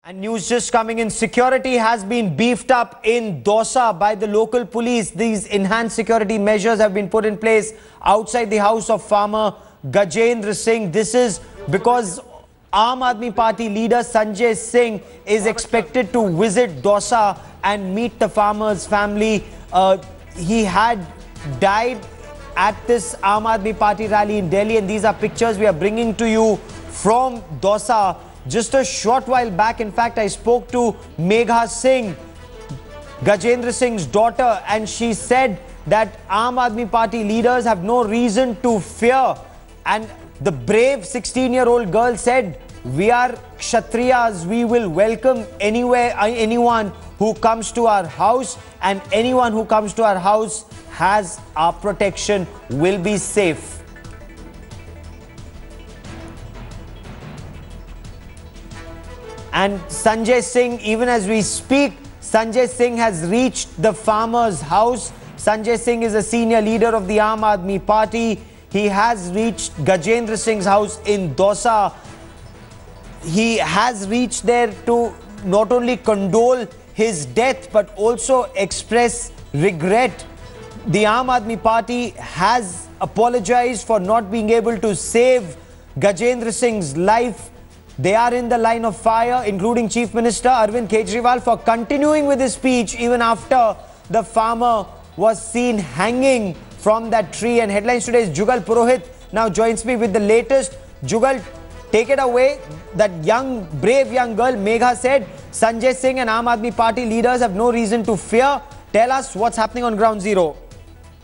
And news just coming in, security has been beefed up in Dausa by the local police. These enhanced security measures have been put in place outside the house of farmer Gajendra Singh. This is because Aam Aadmi Party leader Sanjay Singh is expected to visit Dausa and meet the farmer's family. He had died at this Aam Aadmi Party rally in Delhi, and these are pictures we are bringing to you from Dausa. Just a short while back, in fact, I spoke to Megha Singh, Gajendra Singh's daughter, and she said that Aam Aadmi Party leaders have no reason to fear. And the brave 16-year-old girl said, "We are Kshatriyas, we will welcome anyone who comes to our house, and anyone who comes to our house has our protection, will be safe." And Sanjay Singh, even as we speak, Sanjay Singh has reached the farmer's house. Sanjay Singh is a senior leader of the Aam Aadmi Party. He has reached Gajendra Singh's house in Dausa. He has reached there to not only condole his death, but also express regret. The Aam Aadmi Party has apologized for not being able to save Gajendra Singh's life. They are in the line of fire, including Chief Minister Arvind Kejriwal, for continuing with his speech even after the farmer was seen hanging from that tree. And headlines today's Jugal Purohit now joins me with the latest. Jugal, take it away. That brave young girl, Megha, said Sanjay Singh and Aam Aadmi Party leaders have no reason to fear. Tell us what's happening on ground zero.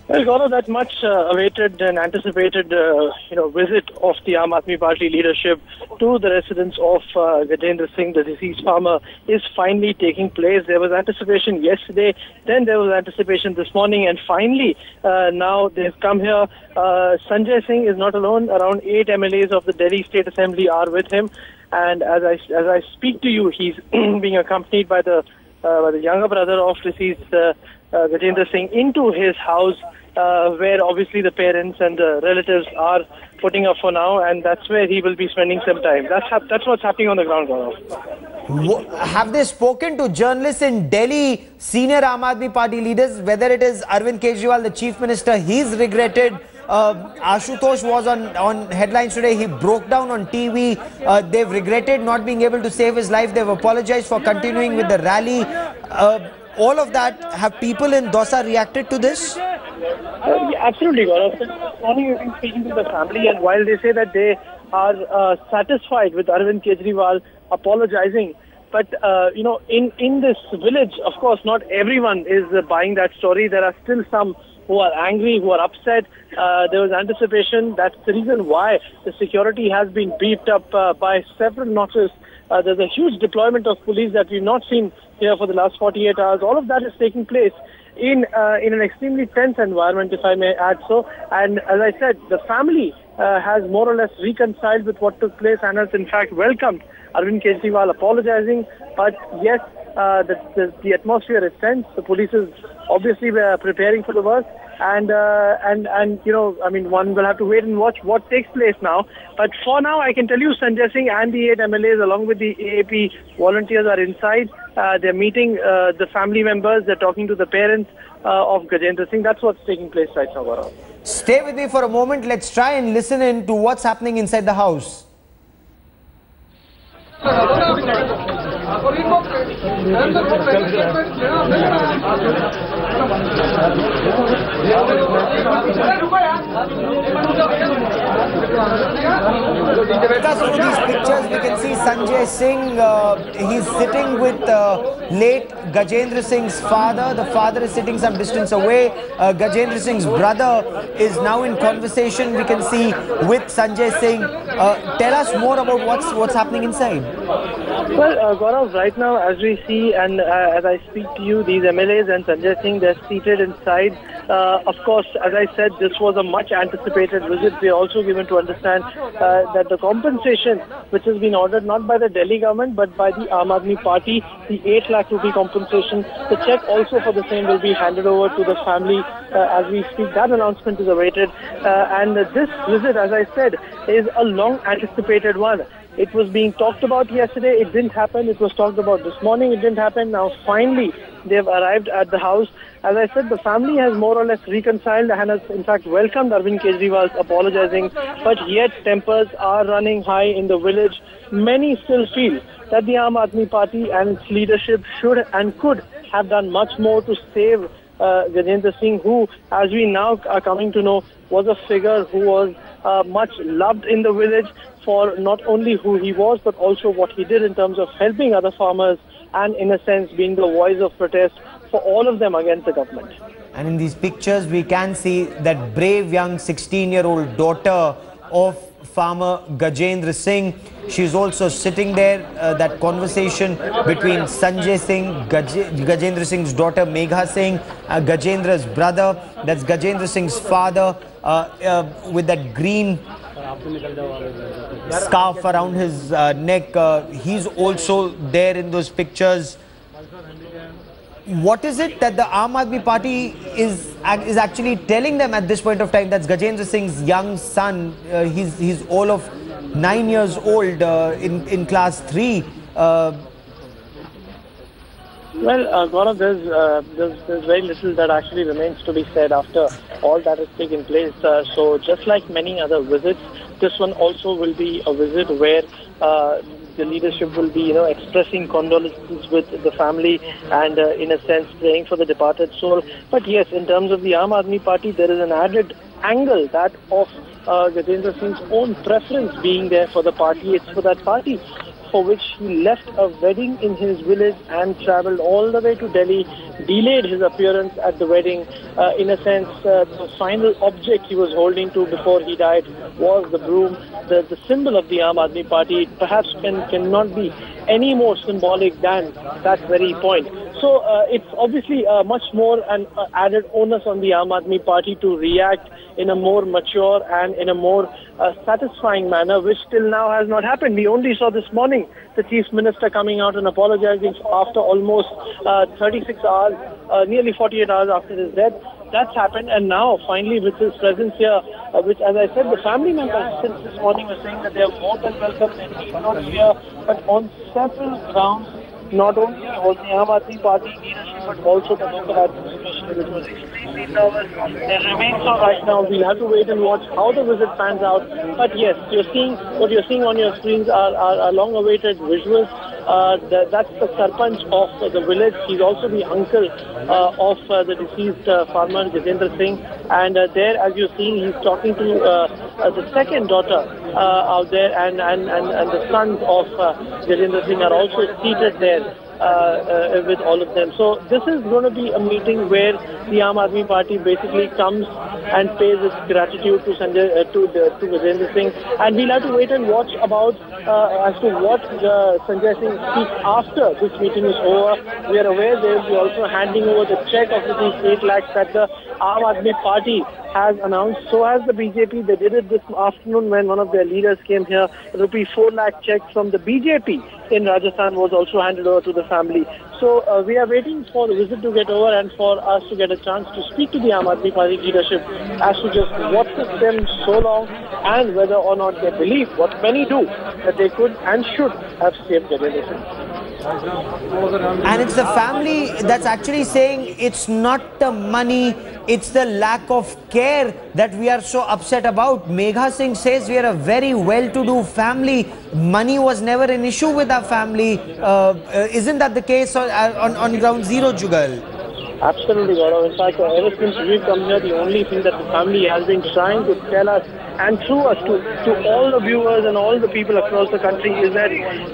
Well, Gaurav, that much awaited and anticipated, visit of the Aam Aadmi Party leadership to the residence of Gajendra Singh, the deceased farmer, is finally taking place. There was anticipation yesterday, then there was anticipation this morning, and finally, now they've come here. Sanjay Singh is not alone. Around 8 MLAs of the Delhi State Assembly are with him, and as I speak to you, he's being accompanied by the younger brother of deceased Gajendra Singh into his house, where obviously the parents and the relatives are putting up for now, and that's where he will be spending some time. That's what's happening on the ground, Gaurav. Have they spoken to journalists in Delhi, senior Aam Aadmi Party leaders, whether it is Arvind Kejriwal, the Chief Minister? He's regretted. Ashutosh was on headlines today. He broke down on TV. They've regretted not being able to save his life. They've apologized for continuing with the rally. All of that, have people in Dausa reacted to this? Yeah, absolutely, Gaurav. This morning we've been speaking to the family, and while they say that they are satisfied with Arvind Kejriwal apologizing, but in this village, of course, not everyone is buying that story. There are still some who are angry, who are upset. There was anticipation. That's the reason why the security has been beefed up by several notches. There's a huge deployment of police that we've not seen here for the last 48 hours. All of that is taking place in an extremely tense environment, if I may add so. And as I said, the family has more or less reconciled with what took place and has in fact welcomed Arvind Kejriwal apologizing. But yes, the atmosphere is tense. The police is obviously preparing for the worst. And one will have to wait and watch what takes place now. But for now, I can tell you, Sanjay Singh and the 8 MLAs, along with the AAP volunteers, are inside. They're meeting the family members. They're talking to the parents of Gajendra Singh. That's what's taking place right now, Gaurav. Stay with me for a moment. Let's try and listen in to what's happening inside the house. Through these pictures, we can see Sanjay Singh. He's sitting with late Gajendra Singh's father. The father is sitting some distance away. Gajendra Singh's brother is now in conversation, we can see, with Sanjay Singh. Tell us more about what's happening inside. Well, Gaurav, right now, as we see and as I speak to you, these MLAs and Sanjay Singh, they're seated inside. Of course, as I said, this was a much anticipated visit. We're also given to understand that the compensation, which has been ordered not by the Delhi government but by the Aam Aadmi Party, the 8 lakh rupee compensation, the check also for the same will be handed over to the family as we speak. That announcement is awaited. And this visit, as I said, is a long anticipated one. It was being talked about yesterday. It didn't happen. It was talked about this morning. It didn't happen. Now, finally, they've arrived at the house. As I said, the family has more or less reconciled and has, in fact, welcomed Arvind Kejriwal's apologizing. But yet, tempers are running high in the village. Many still feel that the Aam Aadmi Party and its leadership should and could have done much more to save Gajendra Singh, who, as we now are coming to know, was a figure who was much loved in the village for not only who he was, but also what he did in terms of helping other farmers and, in a sense, being the voice of protest for all of them against the government. And in these pictures, we can see that brave young 16-year-old daughter of farmer Gajendra Singh. She's also sitting there. That conversation between Sanjay Singh, Gajendra Singh's daughter Megha Singh, Gajendra's brother, that's Gajendra Singh's father, with that green scarf around his neck. He's also there in those pictures. What is it that the Aam Aadmi Party is actually telling them at this point of time? That's Gajendra Singh's young son. He's all of 9 years old, in class 3. Well, Gaurav, there's very little that actually remains to be said after all that has taken place. So just like many other visits, this one also will be a visit where the leadership will be, expressing condolences with the family and, in a sense, praying for the departed soul. But yes, in terms of the Aam Aadmi Party, there is an added angle, that of Gajendra Singh's own preference being there for the party. It's for that party for which he left a wedding in his village and travelled all the way to Delhi, delayed his appearance at the wedding. In a sense, the final object he was holding to before he died was the broom, the symbol of the Aam Aadmi Party. It perhaps cannot be any more symbolic than that very point. So it's obviously much more an added onus on the Aam Aadmi Party to react in a more mature and in a more satisfying manner, which till now has not happened. We only saw this morning the Chief Minister coming out and apologizing after almost 36 hours, nearly 48 hours after his death. That's happened, and now finally with his presence here, which, as I said, the family members since this morning were saying that they are more than welcome. They need not fear, but on several grounds, not only was the Aam Aadmi Party leadership, but also the local administration, which was extremely nervous. They remain so right now. We'll have to wait and watch how the visit pans out. But yes, what you're seeing on your screens are long-awaited visuals. That's the sarpanch of the village. He's also the uncle of the deceased farmer Gajendra Singh. And there, as you're seeing, he's talking to the second daughter out there, and the sons of Gajendra Singh are also seated there with all of them. So this is going to be a meeting where the Aam Aadmi Party basically comes and pays its gratitude to Gajendra Singh, and we'll have to wait and watch about as to what Sanjay Singh speaks after this meeting is over. We are aware they will be also handing over the check of rupees 8 lakhs that the Aam Aadmi Party has announced. So has the BJP. They did it this afternoon when one of their leaders came here. Rupee 4 lakh check from the BJP in Rajasthan was also handed over to the family. So we are waiting for the visit to get over and for us to get a chance to speak to the Aam Aadmi Party leadership as to just what took them so long and whether or not they believe, what many do, that they could and should have saved Gajendra Singh. And it's the family that's actually saying it's not the money, it's the lack of care that we are so upset about. Megha Singh says we are a very well-to-do family. Money was never an issue with our family. Isn't that the case on ground zero, Jugal? Absolutely, Gaurav. In fact, ever since we've come here, the only thing that the family has been trying to tell us and through us to all the viewers and all the people across the country is that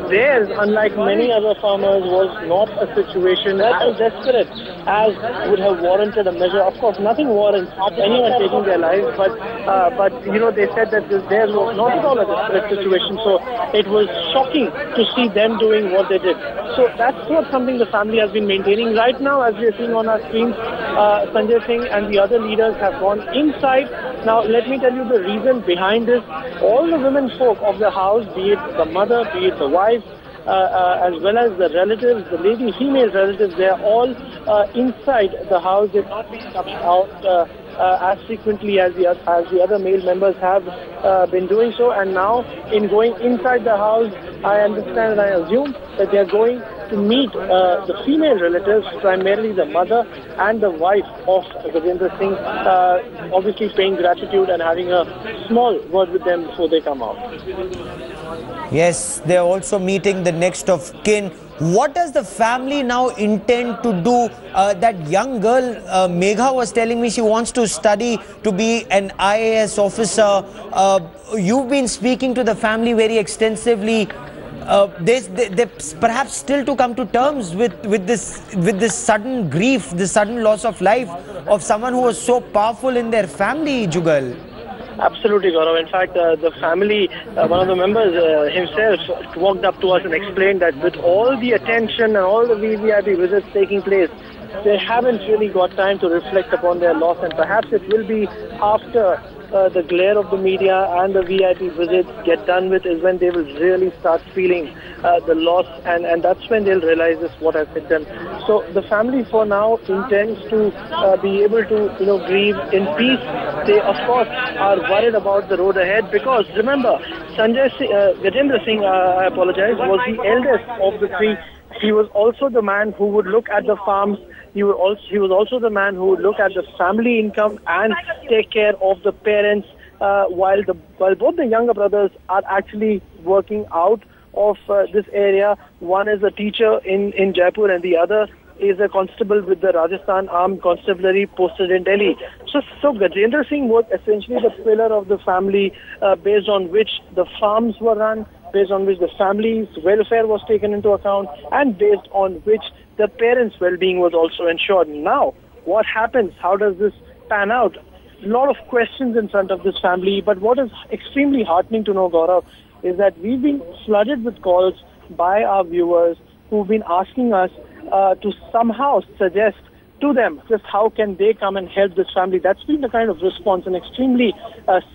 theirs, unlike many other farmers, was not a situation as desperate as would have warranted a measure. Of course, nothing warrants anyone taking their lives, but they said that theirs was not at all a desperate situation. So it was shocking to see them doing what they did. So that's not something the family has been maintaining. Right now, as we are seeing on our screens, Sanjay Singh and the other leaders have gone inside. Now, let me tell you the reason behind this. All the women folk of the house, be it the mother, be it the wife, as well as the relatives, the female relatives, they are all inside the house. They've not been coming out as frequently as the other male members have been doing so. And now, in going inside the house, I understand and I assume that they are going to meet the female relatives, primarily the mother and the wife of Gajendra Singh, obviously paying gratitude and having a small word with them before they come out. Yes, they're also meeting the next of kin. What does the family now intend to do? That young girl, Megha, was telling me she wants to study to be an IAS officer. You've been speaking to the family very extensively. They perhaps still to come to terms with this sudden grief, this sudden loss of life of someone who was so powerful in their family, Jugal. Absolutely, Gaurav. In fact, the family, one of the members himself walked up to us and explained that with all the attention and all the VVIP visits taking place, they haven't really got time to reflect upon their loss, and perhaps it will be after the glare of the media and the VIP visits get done with is when they will really start feeling the loss, and that's when they'll realize this what has hit them. So the family for now intends to be able to grieve in peace. They of course are worried about the road ahead because remember, Gajendra Singh, I apologize, was the eldest of the three. He was also the man who would look at the farms. He was also the man who would look at the family income and take care of the parents while both the younger brothers are actually working out of this area. One is a teacher in Jaipur and the other is a constable with the Rajasthan Armed Constabulary posted in Delhi. So Gajendra Singh was essentially the pillar of the family based on which the farms were run, based on which the family's welfare was taken into account, and based on which the parents' well-being was also ensured. Now, what happens? How does this pan out? A lot of questions in front of this family, but what is extremely heartening to know, Gaurav, is that we've been flooded with calls by our viewers who've been asking us to somehow suggest to them just how can they come and help this family. That's been the kind of response, an extremely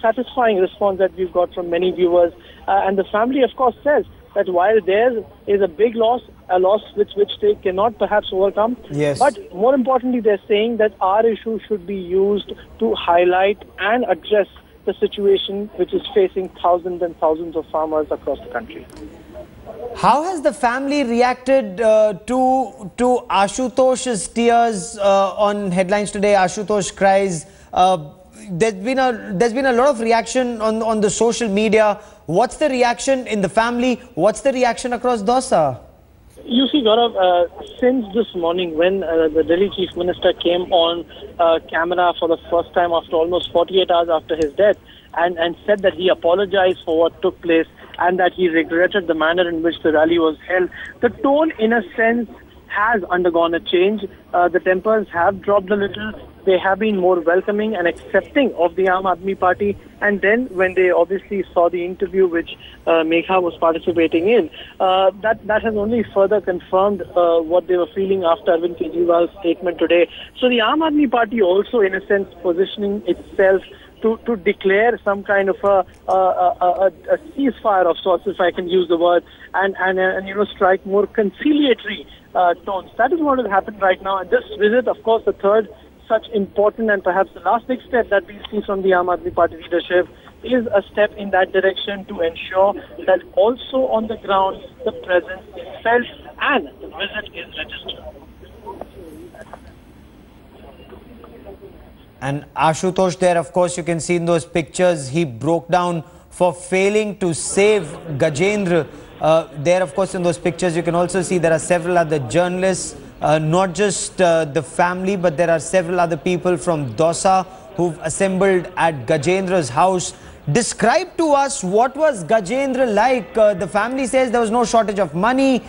satisfying response that we've got from many viewers. And the family, of course, says that while there is a big loss, a loss which they cannot perhaps overcome, yes, but more importantly, they're saying that our issue should be used to highlight and address the situation which is facing thousands and thousands of farmers across the country. How has the family reacted to Ashutosh's tears on headlines today? Ashutosh cries. There's been a lot of reaction on the social media. What's the reaction in the family? What's the reaction across Dausa? You see, Gaurav, since this morning when the Delhi Chief Minister came on camera for the first time after almost 48 hours after his death and said that he apologized for what took place and that he regretted the manner in which the rally was held, the tone, in a sense, has undergone a change. The tempers have dropped a little. They have been more welcoming and accepting of the Aam Aadmi Party. And then when they obviously saw the interview which Megha was participating in, that has only further confirmed what they were feeling after Arvind Kejriwal's statement today. So the Aam Aadmi Party also, in a sense, positioning itself to declare some kind of a ceasefire of sorts, if I can use the word, and strike more conciliatory tones. That is what has happened right now. And this visit, of course, the third such important and perhaps the last big step that we see from the Aam Aadmi Party leadership is a step in that direction to ensure that also on the ground the presence is felt and the visit is registered. And Ashutosh there, of course, you can see in those pictures, he broke down for failing to save Gajendra. There, of course, in those pictures, you can also see there are several other journalists, not just the family, but there are several other people from Dausa who've assembled at Gajendra's house. Describe to us what was Gajendra like. The family says there was no shortage of money.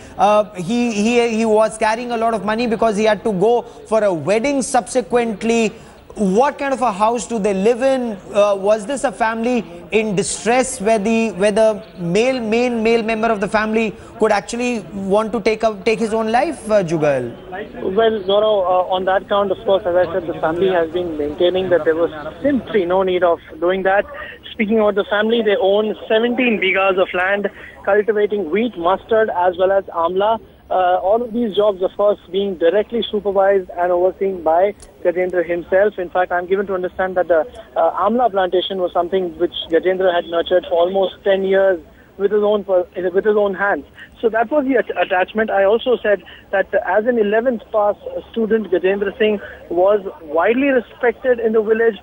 He was carrying a lot of money because he had to go for a wedding subsequently. What kind of a house do they live in? Was this a family in distress where the main male member of the family could actually want to take his own life, Jugal? Well, Gaurav, on that count, of course, as I said, the family has been maintaining that there was simply no need of doing that. Speaking about the family, they own 17 bighas of land, cultivating wheat, mustard, as well as amla. All of these jobs, of course, being directly supervised and overseen by Gajendra himself. In fact, I'm given to understand that the Amla plantation was something which Gajendra had nurtured for almost 10 years with his own hands. So that was the attachment. I also said that as an 11th pass student, Gajendra Singh was widely respected in the village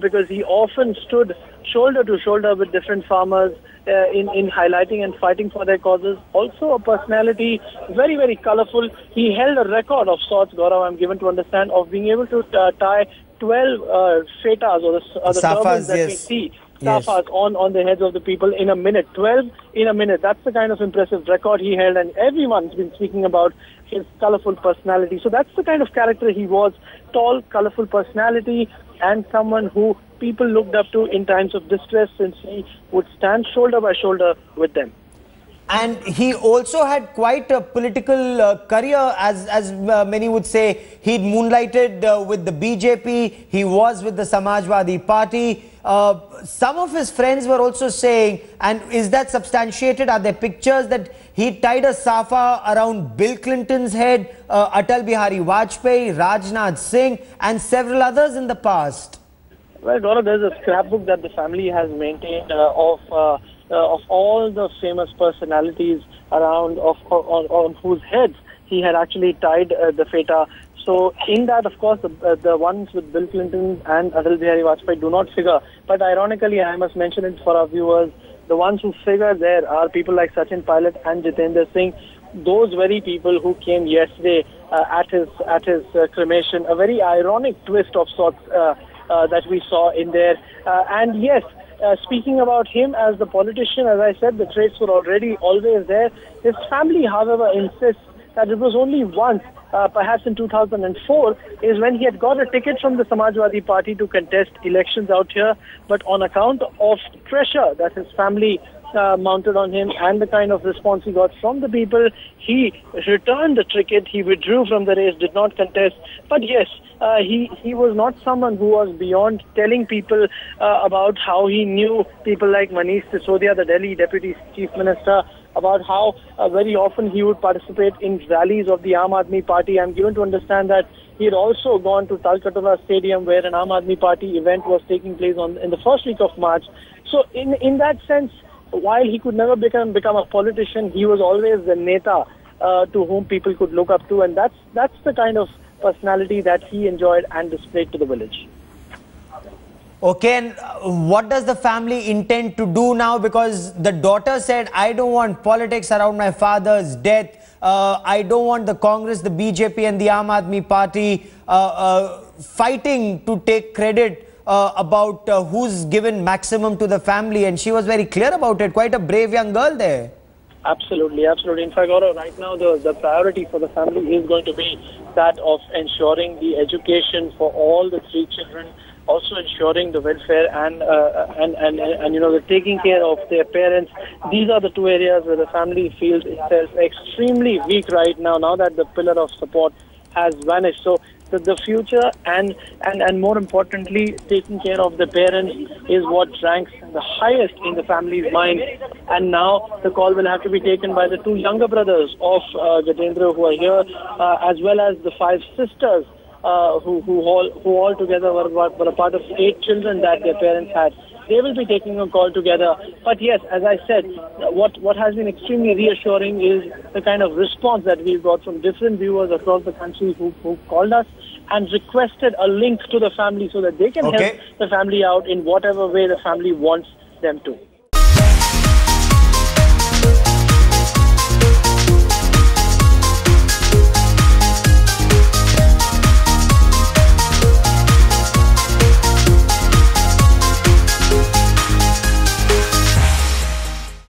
because he often stood shoulder to shoulder with different farmers in highlighting and fighting for their causes. Also a personality, very, very colorful. He held a record of sorts, Gaurav, I'm given to understand, of being able to tie 12 fetas or the turbans that we see. Safas on the heads of the people in a minute, 12 in a minute. That's the kind of impressive record he held, and everyone's been speaking about his colorful personality. So that's the kind of character he was, tall, colorful personality, and someone who people looked up to in times of distress, since he would stand shoulder by shoulder with them. And he also had quite a political career, as many would say. He'd moonlighted with the BJP. He was with the Samajwadi Party. Some of his friends were also saying, and is that substantiated? Are there pictures that he tied a safa around Bill Clinton's head, Atal Bihari Vajpayee, Rajnath Singh, and several others in the past? Well, Gaurav, there's a scrapbook that the family has maintained of all the famous personalities around, on whose heads he had actually tied the feta. So in that, of course, the ones with Bill Clinton and Atal Bihari Vajpayee do not figure. But ironically, I must mention it for our viewers, the ones who figure there are people like Sachin Pilot and Jitendra Singh, those very people who came yesterday at his cremation. A very ironic twist of sorts that we saw in there. And yes, speaking about him as the politician, as I said, the traits were already always there. His family, however, insists that it was only once, perhaps in 2004, is when he had got a ticket from the Samajwadi Party to contest elections out here. But on account of pressure that his family mounted on him and the kind of response he got from the people, he returned the ticket. He withdrew from the race, did not contest. But yes, he was not someone who was beyond telling people about how he knew people like Manish Sisodia, the Delhi Deputy Chief Minister, about how very often he would participate in rallies of the Aam Aadmi Party. I'm given to understand that he had also gone to Talkatola Stadium, where an Aam Aadmi Party event was taking place in the first week of March. So in that sense, while he could never become a politician, he was always the neta to whom people could look up to, and that's the kind of personality that he enjoyed and displayed to the village. Okay, and what does the family intend to do now? Because the daughter said, I don't want politics around my father's death. I don't want the Congress, the BJP and the Aam Aadmi Party fighting to take credit about who's given maximum to the family. And she was very clear about it. Quite a brave young girl there. Absolutely, absolutely. In fact, Gaurav, right now the priority for the family is going to be that of ensuring the education for all the three children, also ensuring the welfare and you know, the taking care of their parents. These are the two areas where the family feels itself extremely weak right now, now that the pillar of support has vanished. So the future and more importantly, taking care of the parents is what ranks the highest in the family's mind. And now the call will have to be taken by the two younger brothers of Gajendra who are here, as well as the 5 sisters who all together were a part of 8 children that their parents had. They will be taking a call together. But yes, as I said, what has been extremely reassuring is the kind of response that we've got from different viewers across the country who called us and requested a link to the family so that they can help the family out in whatever way the family wants them to.